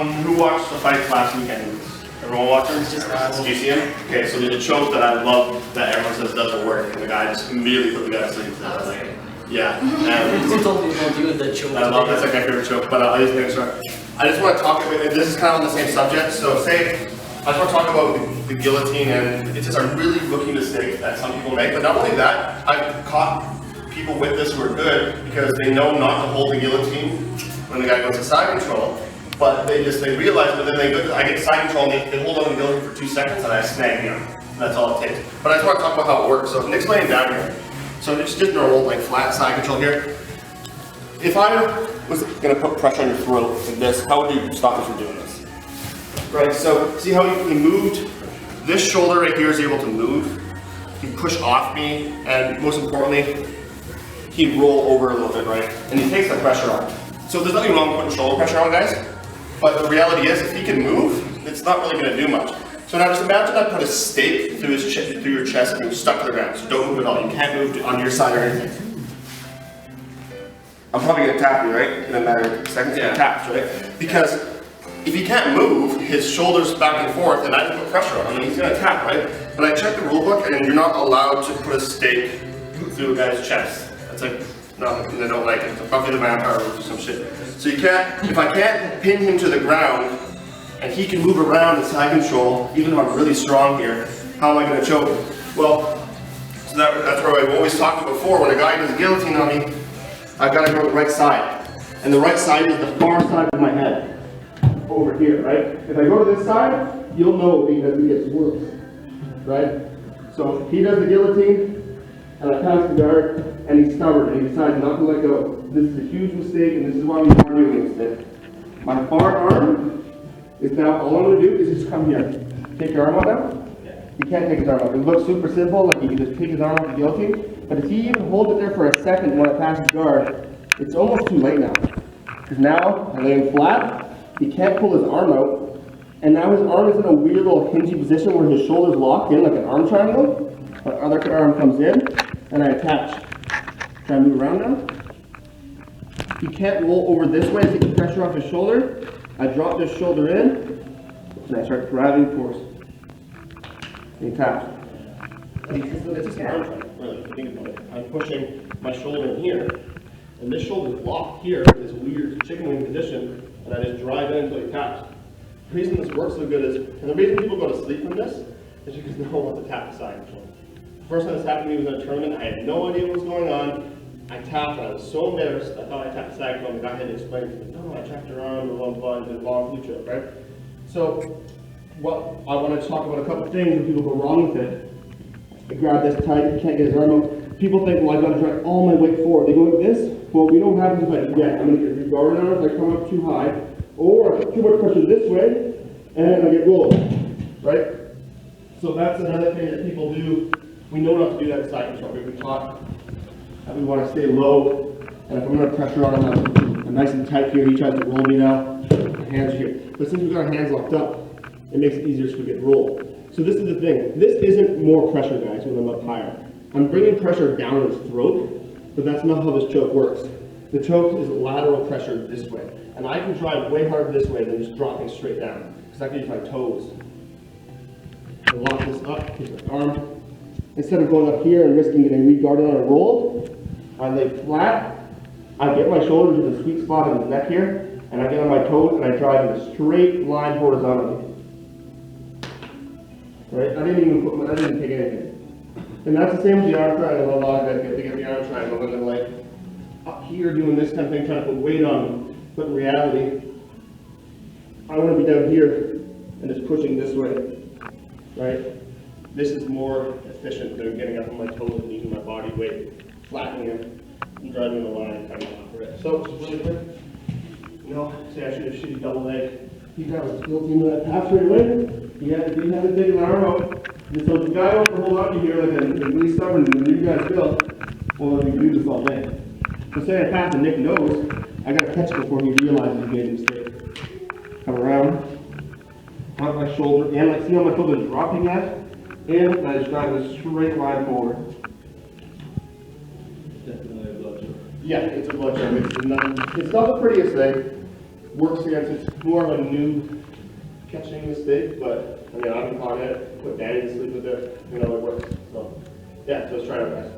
Who watched the fights last weekend? Everyone watched them? Did you see him? Okay, so there's a choke that I love that everyone says doesn't work, and the guy just immediately put the guy to sleep. Like, yeah. You told me about doing the choke. I love that's like my favorite choke, but I just want to talk about this is kind of on the same subject. So say I just want to talk about the guillotine, and it's just a really rookie mistake that some people make. But not only that, I've caught people with this who are good because they know not to hold the guillotine when the guy goes to side control. But they realize, but then I get side control and they hold on to the guillotine for 2 seconds and I snag him. That's all it takes. But I just want to talk about how it works. So Nick's laying down here. So just normal, like flat side control here. If I was going to put pressure on your throat like this, how would you stop me from doing this? Right, so see how he moved? This shoulder right here is able to move. He push off me, and most importantly, he'd roll over a little bit, right? And he takes the pressure on. So there's nothing wrong with putting shoulder pressure on, guys. But the reality is, if he can move, it's not really going to do much. So now just imagine I put a stake through your chest and you're stuck to the ground. So don't move at all. You can't move on your side or anything. I'm probably going to tap you, right? In a matter of seconds, yeah. Taps, right? Because if he can't move, his shoulders back and forth, and I can put pressure on him, he's going to tap, right? But I checked the rule book, and you're not allowed to put a stake through a guy's chest. That's like, no, they don't like it. It's Buffy the Vampire or some shit. So you can't, if I can't pin him to the ground, and he can move around in side control, even though I'm really strong here, how am I going to choke him? Well, so that's where I've always talked about before. When a guy does a guillotine on me, I've got to go to the right side. And the right side is the far side of my head. Over here, right? If I go to this side, you'll know because it gets worse. Right? So he does the guillotine, and I pass the guard, and he's stubborn, and he decides not to let go. This is a huge mistake, and this is why we are doing this. My far arm is now, all I'm going to do is just come here. Take your arm out now. He can't take his arm out. It looks super simple, like he can just take his arm off the guillotine. But if he even holds it there for a second when I pass his guard, it's almost too late now. Because now I lay him flat, he can't pull his arm out, and now his arm is in a weird little hingy position where his shoulders lock in like an arm triangle. My other arm comes in, and I attach. Try and move around now. He can't roll over this way to take the pressure off his shoulder. I drop this shoulder in, and I start grabbing force. And he taps. It's just an arm triangle, really, if you think about it. I'm pushing my shoulder in here, and this shoulder is locked here in this weird chicken wing position, and I just drive in until he taps. The reason this works so good is, and the reason people go to sleep from this, is because no one wants to tap the side control. The first time this happened to me was in a tournament. I had no idea what was going on. I tapped, and I was so embarrassed. I thought I tapped the side control, and the guy had to explain to me, no, I tapped your arm, the one blood, the long flu choke, right? So, what I want to talk about a couple of things when people go wrong with it. I grab this tight, he can't get his arm out. People think, well, I've got to drive all my weight forward. They go like this. Well, we know what happens if I do that. I'm going to get guard on if I come up too high, or I put too much pressure this way, and I get rolled, right? So that's another thing that people do. We know not to do that in side control. We've been taught that we want to stay low, and if I'm going to pressure on him, I'm nice and tight here. He tries to roll me now. My hands are here. But since we've got our hands locked up, it makes it easier so we get rolled. So this is the thing. This isn't more pressure, guys, when I'm up higher. I'm bringing pressure down his throat, but that's not how this choke works. The choke is lateral pressure this way. And I can drive way harder this way than just dropping straight down, because I can use my toes. I lock this up, take my arm. Instead of going up here and risking getting re-guarded on a roll, I lay flat, I get my shoulders to the sweet spot of his neck here, and I get on my toes and I drive in a straight line horizontally. Right? I didn't take anything. And that's the same with the arm triangle. A lot of guys get to get the arm triangle and they're like up here doing this kind of thing, trying to put weight on them. But in reality, I want to be down here and just pushing this way. Right? This is more efficient than getting up on my toes and using my body weight, flattening him, and driving the line and coming off of it. So, just really quick, say I shoot a shitty double leg. He got his guillotine to that pass right away. He had to take his arm out. And so the guy wants to hold on to here like a really stubborn, and you guys feel, well, we can do this all day. So say I pass and Nick knows, I got to catch it before he realizes he made a mistake. Come around, put my shoulder, and like see how my shoulder is dropping at? And I just drive a straight line forward. Definitely a blood choke. Yeah, it's a blood choke. It's not the prettiest thing, works against it. It's more of a new catching mistake, but I mean, I've been on it, put Danny to sleep with it, it works. So, yeah, let's try it, guys.